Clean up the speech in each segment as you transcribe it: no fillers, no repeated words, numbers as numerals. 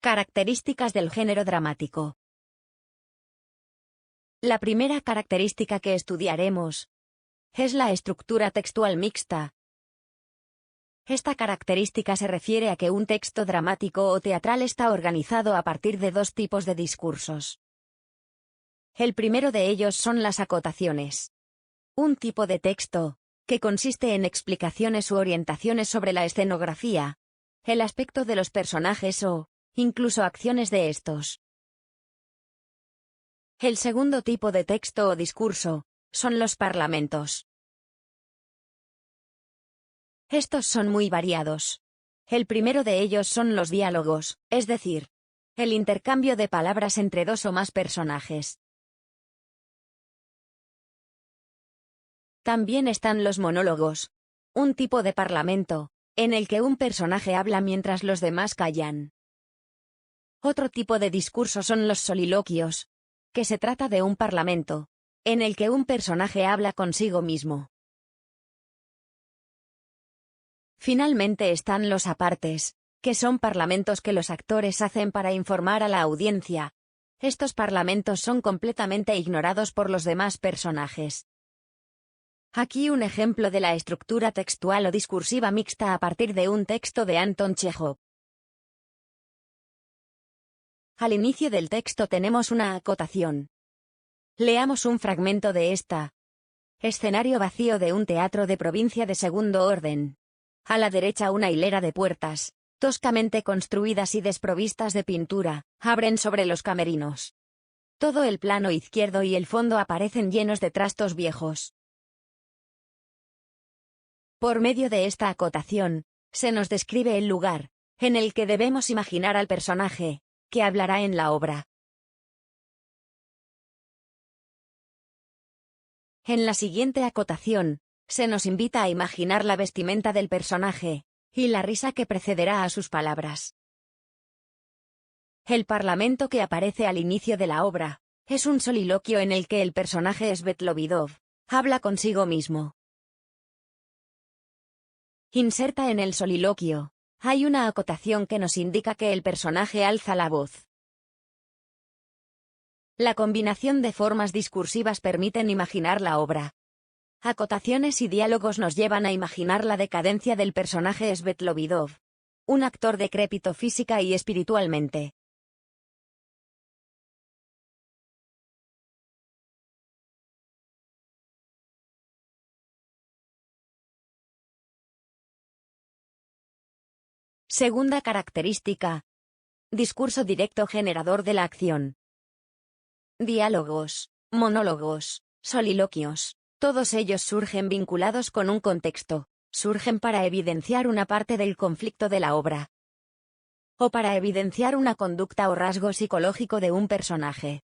Características del género dramático. La primera característica que estudiaremos es la estructura textual mixta. Esta característica se refiere a que un texto dramático o teatral está organizado a partir de dos tipos de discursos. El primero de ellos son las acotaciones. Un tipo de texto que consiste en explicaciones u orientaciones sobre la escenografía, el aspecto de los personajes o, incluso acciones de estos. El segundo tipo de texto o discurso son los parlamentos. Estos son muy variados. El primero de ellos son los diálogos, es decir, el intercambio de palabras entre dos o más personajes. También están los monólogos, un tipo de parlamento, en el que un personaje habla mientras los demás callan. Otro tipo de discurso son los soliloquios, que se trata de un parlamento, en el que un personaje habla consigo mismo. Finalmente están los apartes, que son parlamentos que los actores hacen para informar a la audiencia. Estos parlamentos son completamente ignorados por los demás personajes. Aquí un ejemplo de la estructura textual o discursiva mixta a partir de un texto de Anton Chejov. Al inicio del texto tenemos una acotación. Leamos un fragmento de esta. Escenario vacío de un teatro de provincia de segundo orden. A la derecha una hilera de puertas, toscamente construidas y desprovistas de pintura, abren sobre los camerinos. Todo el plano izquierdo y el fondo aparecen llenos de trastos viejos. Por medio de esta acotación, se nos describe el lugar, en el que debemos imaginar al personaje, que hablará en la obra. En la siguiente acotación, se nos invita a imaginar la vestimenta del personaje, y la risa que precederá a sus palabras. El parlamento que aparece al inicio de la obra, es un soliloquio en el que el personaje Svetlovidov habla consigo mismo. Inserta en el soliloquio, hay una acotación que nos indica que el personaje alza la voz. La combinación de formas discursivas permiten imaginar la obra. Acotaciones y diálogos nos llevan a imaginar la decadencia del personaje Svetlovidov, un actor decrépito física y espiritualmente. Segunda característica. Discurso directo generador de la acción. Diálogos, monólogos, soliloquios, todos ellos surgen vinculados con un contexto, surgen para evidenciar una parte del conflicto de la obra, o para evidenciar una conducta o rasgo psicológico de un personaje.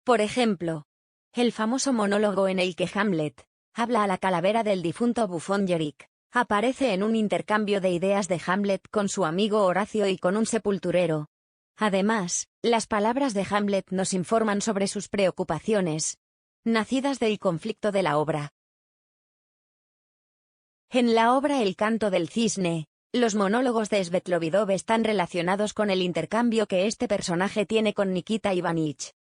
Por ejemplo, el famoso monólogo en el que Hamlet habla a la calavera del difunto bufón Yorick, aparece en un intercambio de ideas de Hamlet con su amigo Horacio y con un sepulturero. Además, las palabras de Hamlet nos informan sobre sus preocupaciones, nacidas del conflicto de la obra. En la obra El canto del cisne, los monólogos de Svetlovidov están relacionados con el intercambio que este personaje tiene con Nikita Ivanich.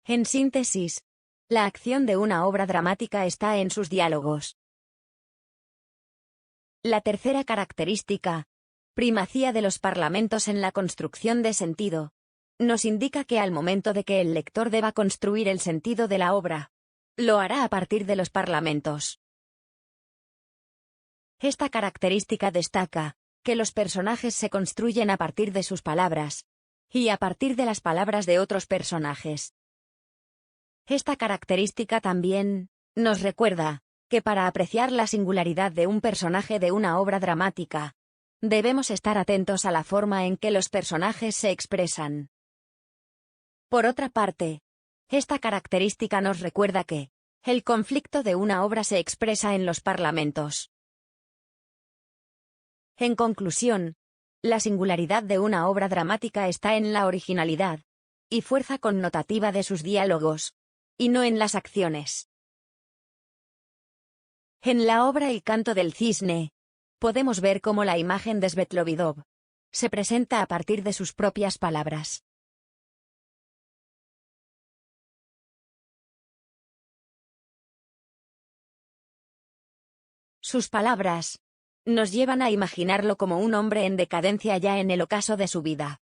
En síntesis, la acción de una obra dramática está en sus diálogos. La tercera característica, primacía de los parlamentos en la construcción de sentido, nos indica que al momento de que el lector deba construir el sentido de la obra, lo hará a partir de los parlamentos. Esta característica destaca que los personajes se construyen a partir de sus palabras, y a partir de las palabras de otros personajes. Esta característica también nos recuerda que para apreciar la singularidad de un personaje de una obra dramática, debemos estar atentos a la forma en que los personajes se expresan. Por otra parte, esta característica nos recuerda que el conflicto de una obra se expresa en los parlamentos. En conclusión, la singularidad de una obra dramática está en la originalidad y fuerza connotativa de sus diálogos, y no en las acciones. En la obra El canto del cisne, podemos ver cómo la imagen de Svetlovidov se presenta a partir de sus propias palabras. Sus palabras nos llevan a imaginarlo como un hombre en decadencia ya en el ocaso de su vida.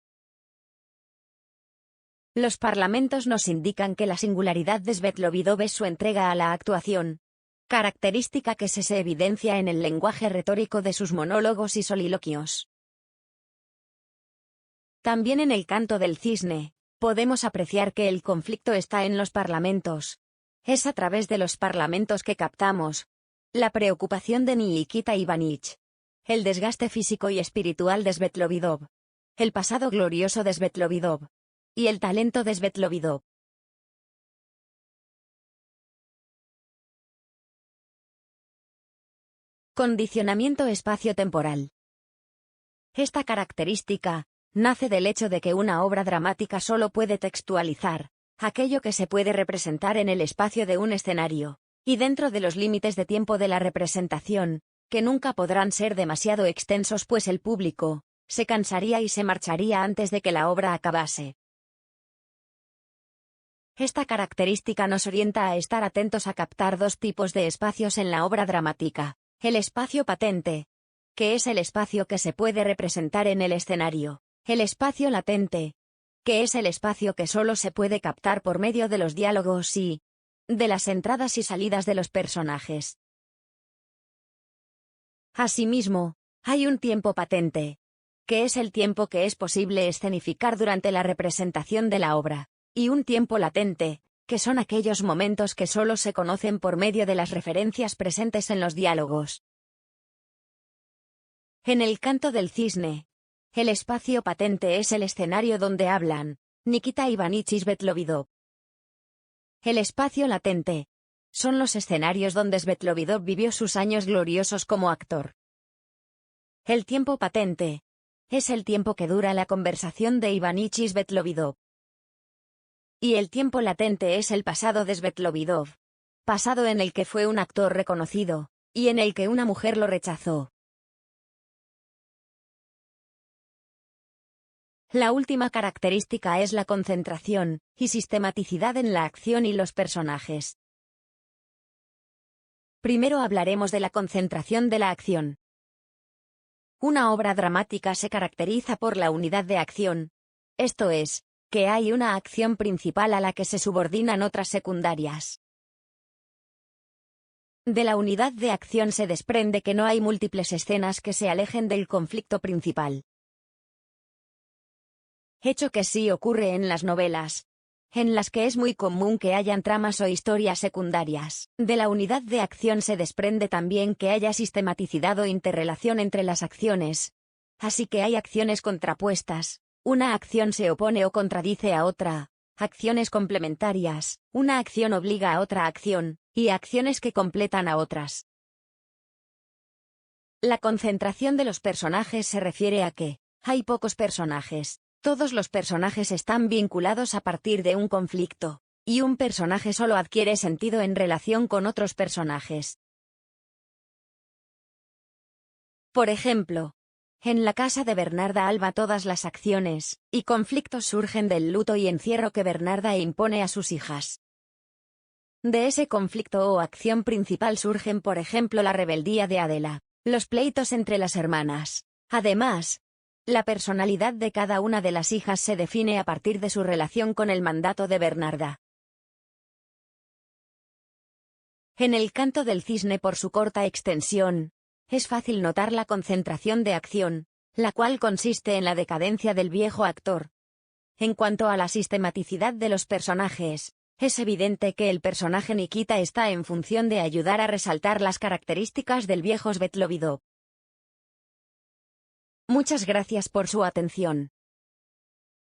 Los parlamentos nos indican que la singularidad de Svetlovidov es su entrega a la actuación, característica que se evidencia en el lenguaje retórico de sus monólogos y soliloquios. También en el canto del cisne, podemos apreciar que el conflicto está en los parlamentos. Es a través de los parlamentos que captamos la preocupación de Nikita Ivanich, el desgaste físico y espiritual de Svetlovidov, el pasado glorioso de Svetlovidov y el talento de Svetlovidov. Condicionamiento espacio-temporal. Esta característica nace del hecho de que una obra dramática solo puede textualizar aquello que se puede representar en el espacio de un escenario, y dentro de los límites de tiempo de la representación, que nunca podrán ser demasiado extensos pues el público se cansaría y se marcharía antes de que la obra acabase. Esta característica nos orienta a estar atentos a captar dos tipos de espacios en la obra dramática: el espacio patente, que es el espacio que se puede representar en el escenario; el espacio latente, que es el espacio que solo se puede captar por medio de los diálogos y de las entradas y salidas de los personajes. Asimismo, hay un tiempo patente, que es el tiempo que es posible escenificar durante la representación de la obra, y un tiempo latente, que son aquellos momentos que solo se conocen por medio de las referencias presentes en los diálogos. En el canto del cisne, el espacio patente es el escenario donde hablan Nikita Ivanich y Svetlovidov. El espacio latente son los escenarios donde Svetlovidov vivió sus años gloriosos como actor. El tiempo patente es el tiempo que dura la conversación de Ivanich y Svetlovidov. Y el tiempo latente es el pasado de Svetlovidov, pasado en el que fue un actor reconocido, y en el que una mujer lo rechazó. La última característica es la concentración y sistematicidad en la acción y los personajes. Primero hablaremos de la concentración de la acción. Una obra dramática se caracteriza por la unidad de acción, esto es, que hay una acción principal a la que se subordinan otras secundarias. De la unidad de acción se desprende que no hay múltiples escenas que se alejen del conflicto principal. Hecho que sí ocurre en las novelas, en las que es muy común que hayan tramas o historias secundarias. De la unidad de acción se desprende también que haya sistematicidad o interrelación entre las acciones. Así que hay acciones contrapuestas, una acción se opone o contradice a otra, acciones complementarias, una acción obliga a otra acción, y acciones que completan a otras. La concentración de los personajes se refiere a que hay pocos personajes. Todos los personajes están vinculados a partir de un conflicto, y un personaje solo adquiere sentido en relación con otros personajes. Por ejemplo, en la casa de Bernarda Alba todas las acciones y conflictos surgen del luto y encierro que Bernarda impone a sus hijas. De ese conflicto o acción principal surgen por ejemplo la rebeldía de Adela, los pleitos entre las hermanas. Además, la personalidad de cada una de las hijas se define a partir de su relación con el mandato de Bernarda. En el canto del cisne por su corta extensión, es fácil notar la concentración de acción, la cual consiste en la decadencia del viejo actor. En cuanto a la sistematicidad de los personajes, es evidente que el personaje Nikita está en función de ayudar a resaltar las características del viejo Svetlovidov. Muchas gracias por su atención.